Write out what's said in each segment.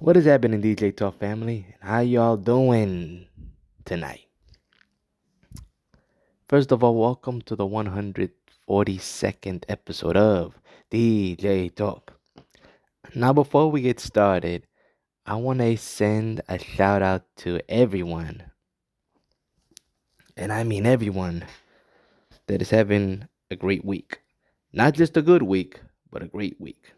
What is happening, DJ Talk family? How y'all doing tonight? First of all, welcome to the 142nd episode of DJ Talk. Now, before we get started, I want to send a shout out to everyone, and I mean everyone, that is having a great week. Not just a good week, but a great week.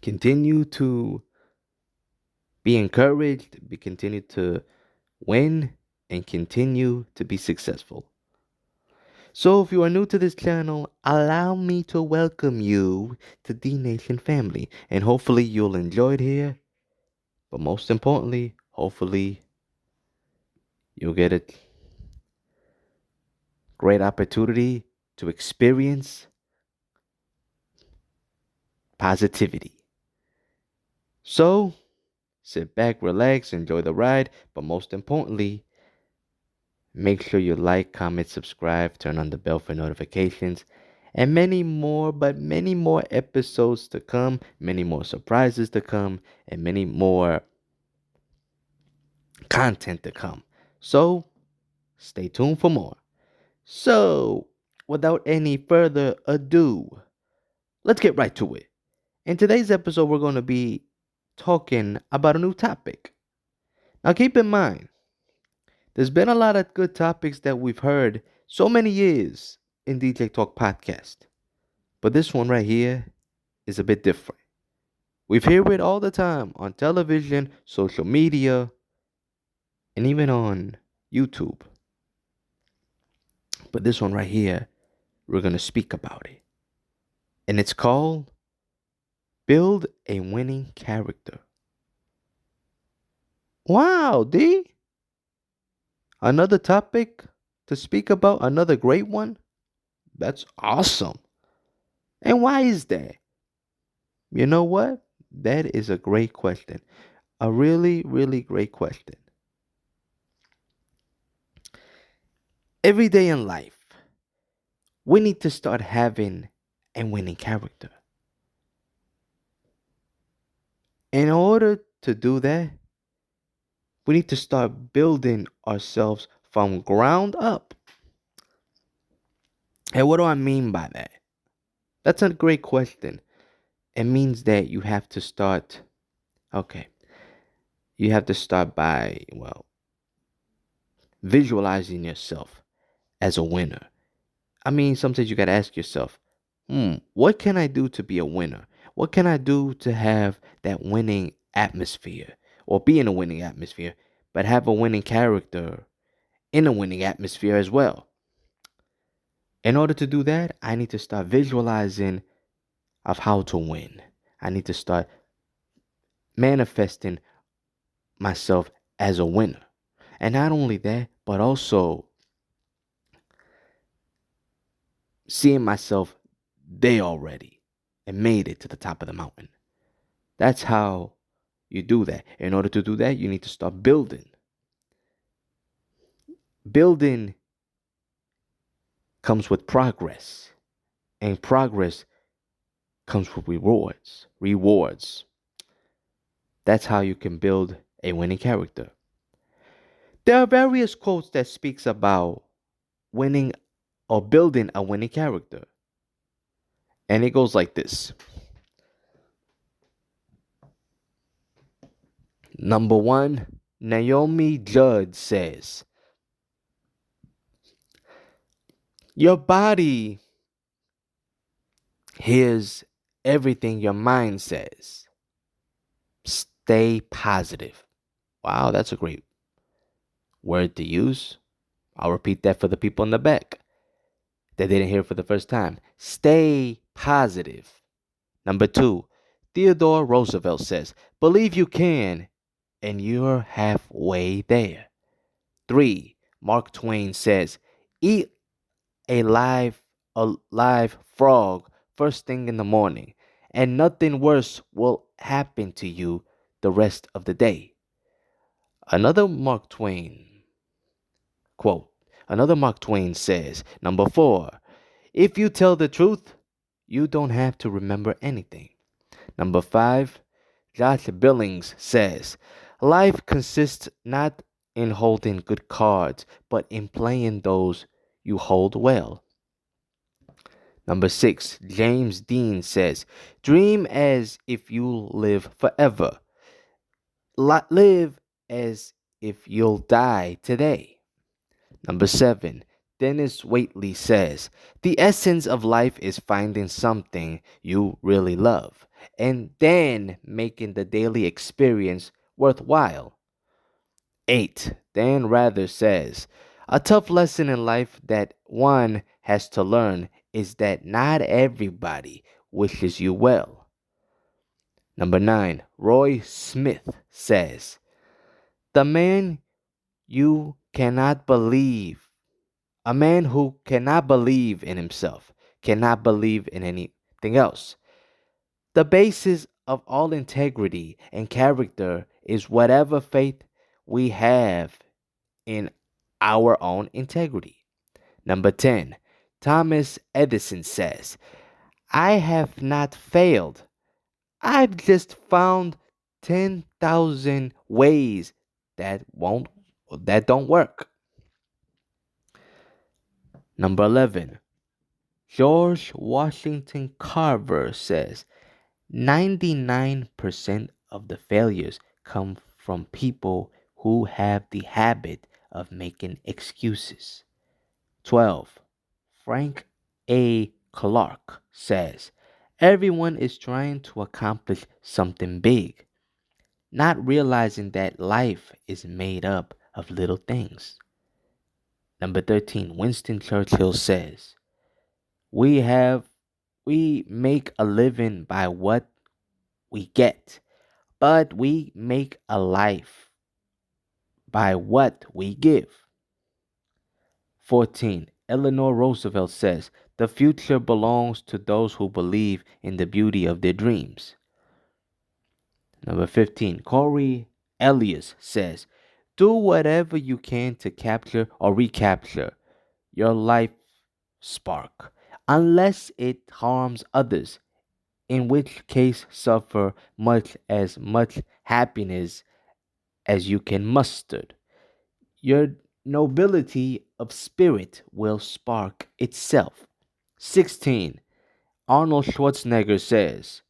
Continue to be encouraged, continue to win, and continue to be successful. So, if you are new to this channel, allow me to welcome you to D Nation family. And hopefully, you'll enjoy it here. But most importantly, hopefully, you'll get a great opportunity to experience positivity. So, sit back, relax, enjoy the ride. But most importantly, make sure you like, comment, subscribe, turn on the bell for notifications, and many more, but many more episodes to come, many more surprises to come, and many more content to come. So, stay tuned for more. So, without any further ado, let's get right to it. In today's episode, we're going to be talking about a new topic. Now, keep in mind, there's been a lot of good topics that we've heard so many years in DJ Talk Podcast. But this one right here is a bit different. We've heard it all the time on television, social media, and even on YouTube. But this one right here, we're going to speak about it. And it's called Build a Winning Character. Wow, D. Another topic to speak about, another great one. That's awesome. And why is that? You know what? That is a great question. A really, really great question. Every day in life, we need to start having a winning character. In order to do that, we need to start building ourselves from ground up. And what do I mean by that? That's a great question. It means that you have to start, you have to start by, visualizing yourself as a winner. I mean, sometimes you got to ask yourself, what can I do to be a winner? What can I do to have that winning atmosphere or be in a winning atmosphere, but have a winning character in a winning atmosphere as well? In order to do that, I need to start visualizing of how to win. I need to start manifesting myself as a winner. And not only that, but also seeing myself there already and made it to the top of the mountain. That's how you do that. In order to do that, you need to start building. Building comes with progress, and progress comes with rewards. Rewards. That's how you can build a winning character. There are various quotes that speaks about winning or building a winning character. And it goes like this. Number one, Naomi Judd says, your body hears everything your mind says. Stay positive. Wow, that's a great word to use. I'll repeat that for the people in the back that didn't hear it for the first time. Stay positive. Number two, Theodore Roosevelt says, believe you can, and you're halfway there. Three, Mark Twain says, eat a live frog first thing in the morning, and nothing worse will happen to you the rest of the day. Another Mark Twain quote. Another Mark Twain says, number four, if you tell the truth, you don't have to remember anything. Number five, Josh Billings says, life consists not in holding good cards, but in playing those you hold well. Number 6, James Dean says, dream as if you live forever. Live as if you'll die today. Number 7, Dennis Waitley says, the essence of life is finding something you really love and then making the daily experience worthwhile. 8, Dan Rather says, a tough lesson in life that one has to learn is that not everybody wishes you well. Number 9, Roy Smith says, the man you cannot believe A man who cannot believe in himself cannot believe in anything else. The basis of all integrity and character is whatever faith we have in our own integrity. Number 10, Thomas Edison says, I have not failed. I've just found 10,000 ways that don't work. Number 11, George Washington Carver says 99% of the failures come from people who have the habit of making excuses. 12. Frank A. Clark says everyone is trying to accomplish something big, not realizing that life is made up of little things. Number 13. Winston Churchill says we have we make a living by what we get, but we make a life by what we give. 14. Eleanor Roosevelt says, the future belongs to those who believe in the beauty of their dreams. Number 15. Corey Elias says, do whatever you can to capture or recapture your life spark, unless it harms others, in which case suffer much happiness as you can muster. Your nobility of spirit will spark itself. 16. Arnold Schwarzenegger says,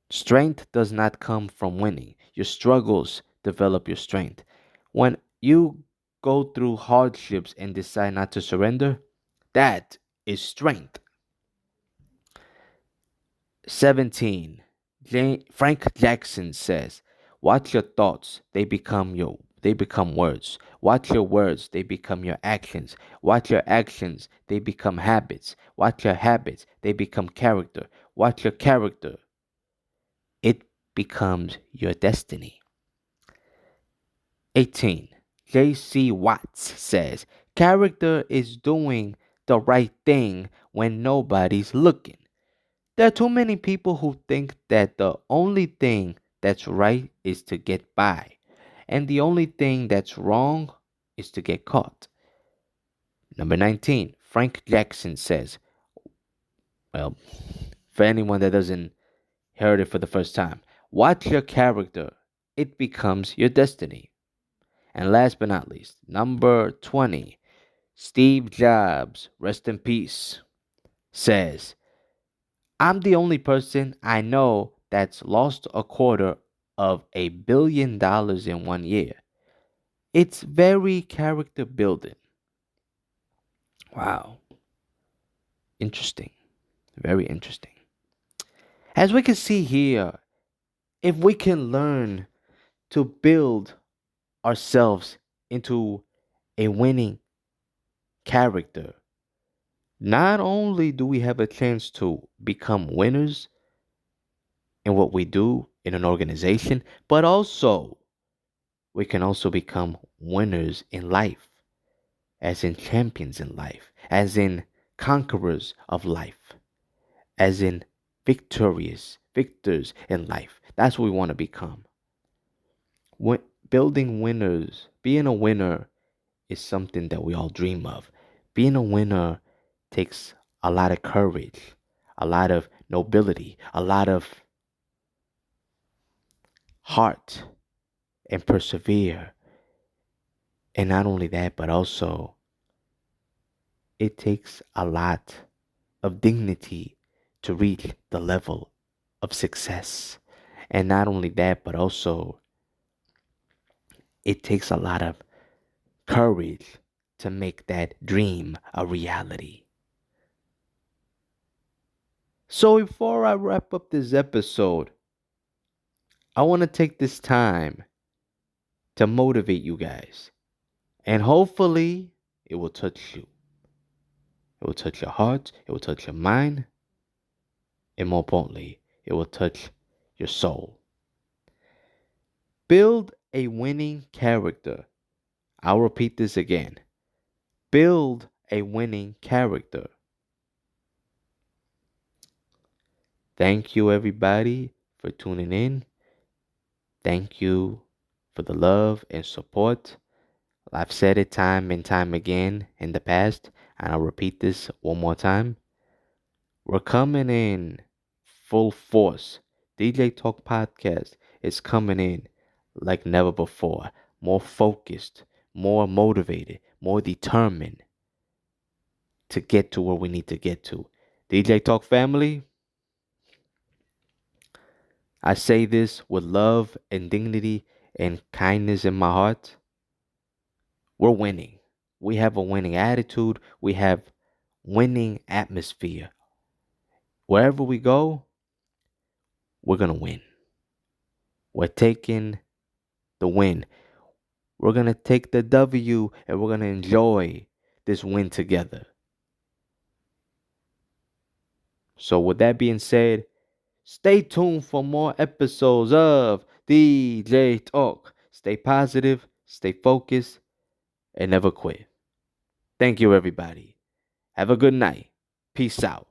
strength does not come from winning. Your struggles develop your strength. When you go through hardships and decide not to surrender, that is strength. 17. Frank Jackson says, watch your thoughts, they become words. Watch your words, they become your actions. Watch your actions, they become habits. Watch your habits, they become character. Watch your character, it becomes your destiny. 18. J.C. Watts says, character is doing the right thing when nobody's looking. There are too many people who think that the only thing that's right is to get by, and the only thing that's wrong is to get caught. Number 19, Frank Jackson says, well, for anyone that doesn't heard it for the first time, watch your character, it becomes your destiny. And last but not least, number 20, Steve Jobs, rest in peace, says, I'm the only person I know that's lost $250 million in 1 year. It's very character building. Wow. Interesting. Very interesting. As we can see here, if we can learn to build ourselves into a winning character, not only do we have a chance to become winners in what we do in an organization, but also we can also become winners in life, as in champions in life, as in conquerors of life, as in victors in life. That's what we want to become. Building winners, being a winner is something that we all dream of. Being a winner takes a lot of courage, a lot of nobility, a lot of heart and persevere. And not only that, but also it takes a lot of dignity to reach the level of success. And not only that, but also it takes a lot of courage to make that dream a reality. So before I wrap up this episode, I want to take this time to motivate you guys. And hopefully, it will touch you. It will touch your heart, it will touch your mind, and more importantly, it will touch your soul. Build a winning character. I'll repeat this again. Build a winning character. Thank you, everybody, for tuning in. Thank you for the love and support. I've said it time and time again in the past, and I'll repeat this one more time. We're coming in full force. DJ Talk Podcast is coming in like never before. More focused, more motivated, more determined to get to where we need to get to. DJ Talk family, I say this with love and dignity and kindness in my heart. We're winning. We have a winning attitude. We have winning atmosphere. Wherever we go, we're going to win. We're taking the win. We're going to take the W and we're going to enjoy this win together. So, with that being said, stay tuned for more episodes of DJ Talk. Stay positive, stay focused, and never quit. Thank you, everybody. Have a good night. Peace out.